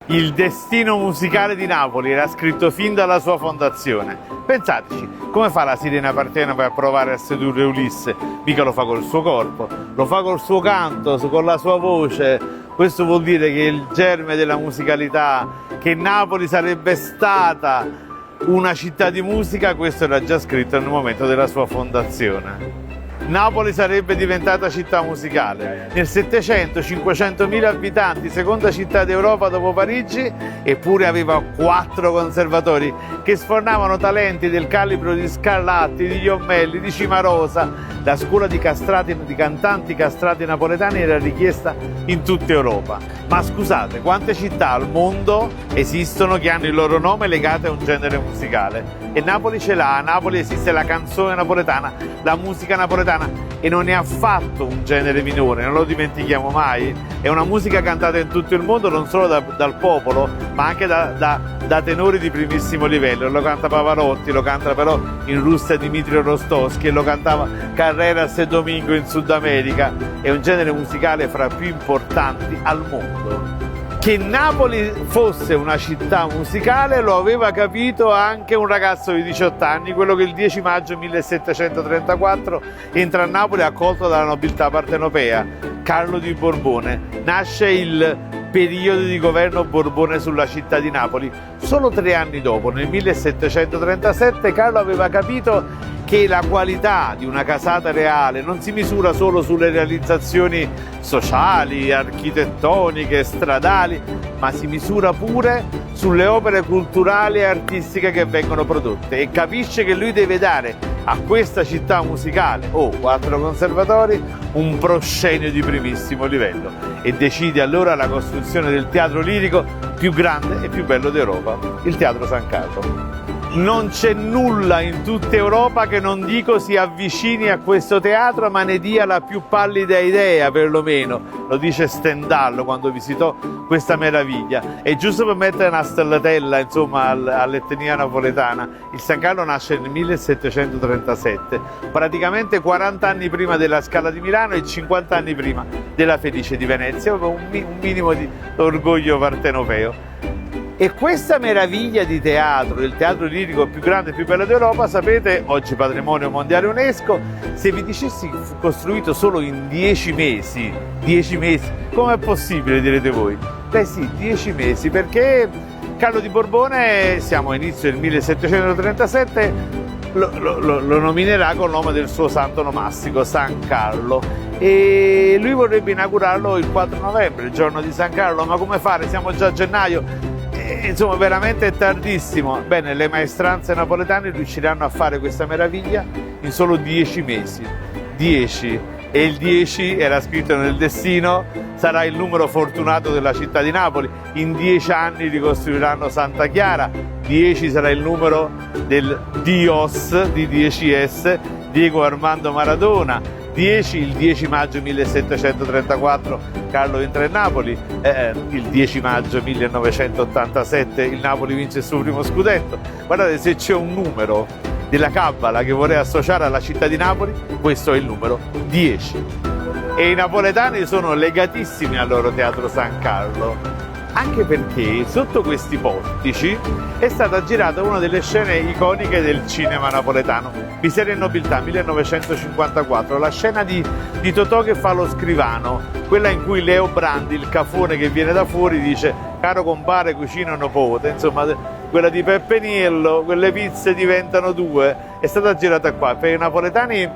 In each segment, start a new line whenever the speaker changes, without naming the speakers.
Il destino musicale di Napoli era scritto fin dalla sua fondazione. Pensateci, come fa la sirena Partenope a provare a sedurre Ulisse? Mica lo fa col suo corpo, lo fa col suo canto, con la sua voce. Questo vuol dire che il germe della musicalità, che Napoli sarebbe stata una città di musica, questo era già scritto nel momento della sua fondazione. Napoli sarebbe diventata città musicale. Nel Settecento 500.000 abitanti, seconda città d'Europa dopo Parigi, eppure aveva 4 conservatori che sfornavano talenti del calibro di Scarlatti, di Iommelli, di Cimarosa. La scuola di cantanti castrati napoletani era richiesta in tutta Europa. Ma scusate, quante città al mondo esistono che hanno il loro nome legato a un genere musicale? E Napoli ce l'ha, a Napoli esiste la canzone napoletana, la musica napoletana, e non è affatto un genere minore, non lo dimentichiamo mai. È una musica cantata in tutto il mondo, non solo dal popolo, ma anche da tenori di primissimo livello. Lo canta Pavarotti, lo canta però in Russia Dmitri Rostowski, e lo cantava Carreras e Domingo in Sud America. È un genere musicale fra più importanti al mondo. Che Napoli fosse una città musicale lo aveva capito anche un ragazzo di 18 anni, quello che il 10 maggio 1734 entra a Napoli accolto dalla nobiltà partenopea, Carlo di Borbone. Nasce il periodo di governo Borbone sulla città di Napoli. Solo 3 anni dopo, nel 1737, Carlo aveva capito che la qualità di una casata reale non si misura solo sulle realizzazioni sociali, architettoniche, stradali, ma si misura pure sulle opere culturali e artistiche che vengono prodotte, e capisce che lui deve dare a questa città musicale, 4 conservatori, un proscenio di primissimo livello, e decide allora la costruzione del teatro lirico più grande e più bello d'Europa, il Teatro San Carlo. Non c'è nulla in tutta Europa che non dico si avvicini a questo teatro, ma ne dia la più pallida idea, perlomeno. Lo dice Stendhal quando visitò questa meraviglia. E giusto per mettere una stellatella, insomma, all'etnia napoletana, il San Carlo nasce nel 1737, praticamente 40 anni prima della Scala di Milano e 50 anni prima della Fenice di Venezia, un minimo di orgoglio partenopeo. E questa meraviglia di teatro, il teatro lirico più grande e più bello d'Europa, sapete, oggi patrimonio mondiale UNESCO, se vi dicessi fu costruito solo in 10 mesi, 10 mesi, com'è possibile, direte voi? Beh sì, 10 mesi, perché Carlo di Borbone, siamo a inizio del 1737, lo nominerà col nome del suo santo nomastico, San Carlo, e lui vorrebbe inaugurarlo il 4 novembre, il giorno di San Carlo. Ma come fare? Siamo già a gennaio. Insomma, veramente è tardissimo. Bene, le maestranze napoletane riusciranno a fare questa meraviglia in solo 10 mesi. 10. E il 10 era scritto nel destino, sarà il numero fortunato della città di Napoli. In 10 anni ricostruiranno Santa Chiara. 10 sarà il numero del Dios di 10S, Diego Armando Maradona. Il 10 maggio 1734 Carlo entra in Napoli, il 10 maggio 1987 il Napoli vince il suo primo scudetto. Guardate, se c'è un numero della Cabala che vorrei associare alla città di Napoli, questo è il numero 10. E i napoletani sono legatissimi al loro Teatro San Carlo, anche perché sotto questi portici è stata girata una delle scene iconiche del cinema napoletano, Miseria e Nobiltà 1954, la scena di Totò che fa lo scrivano, quella in cui Leo Brandi, il cafone che viene da fuori, dice caro compare cucina nipote, insomma quella di Peppe Niello, quelle pizze diventano 2, è stata girata qua. Per i napoletani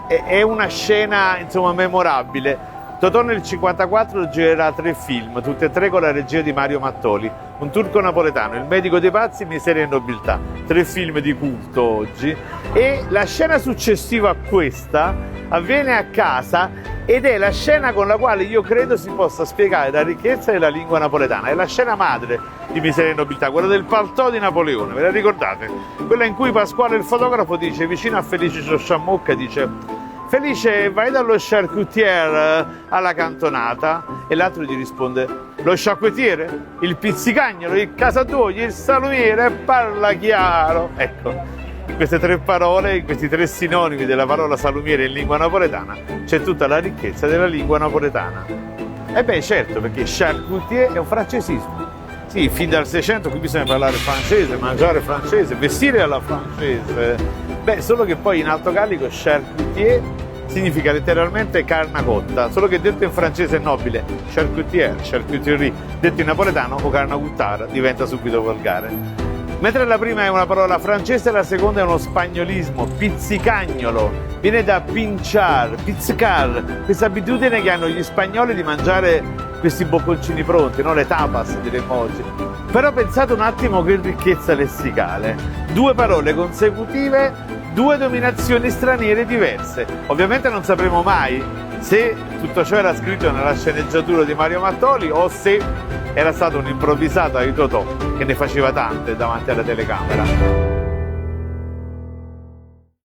è una scena, insomma, memorabile. Totò nel 1954 girerà 3 film, tutti e 3 con la regia di Mario Mattoli, Un turco napoletano, Il medico dei pazzi, Miseria e Nobiltà, 3 film di culto oggi. E la scena successiva a questa avviene a casa ed è la scena con la quale io credo si possa spiegare la ricchezza della lingua napoletana. È la scena madre di Miseria e Nobiltà, quella del paltò di Napoleone, ve la ricordate? Quella in cui Pasquale il fotografo dice, vicino a Felice Sciammocca, dice Felice, vai dallo charcutier alla cantonata, e l'altro gli risponde lo sciacquetiere, il pizzicagnolo, il casatoio, il salumiere, parla chiaro. Ecco, in queste 3 parole, in questi 3 sinonimi della parola salumiere in lingua napoletana c'è tutta la ricchezza della lingua napoletana. E beh certo, perché charcutier è un francesismo, Sì, fin dal 600 qui bisogna parlare francese, mangiare francese, vestire alla francese. Beh, solo che poi in alto gallico charcutier significa letteralmente carna cotta, solo che detto in francese è nobile, charcutier, charcuterie, detto in napoletano o carna cuttara, diventa subito volgare. Mentre la prima è una parola francese, la seconda è uno spagnolismo, pizzicagnolo, viene da pinchar, pizzicar, questa abitudine che hanno gli spagnoli di mangiare questi bocconcini pronti, no? Le tapas diremmo oggi. Però pensate un attimo che ricchezza lessicale, 2 parole consecutive, 2 dominazioni straniere diverse. Ovviamente non sapremo mai se tutto ciò era scritto nella sceneggiatura di Mario Mattoli o se era stata un'improvvisata di Totò che ne faceva tante davanti alla telecamera.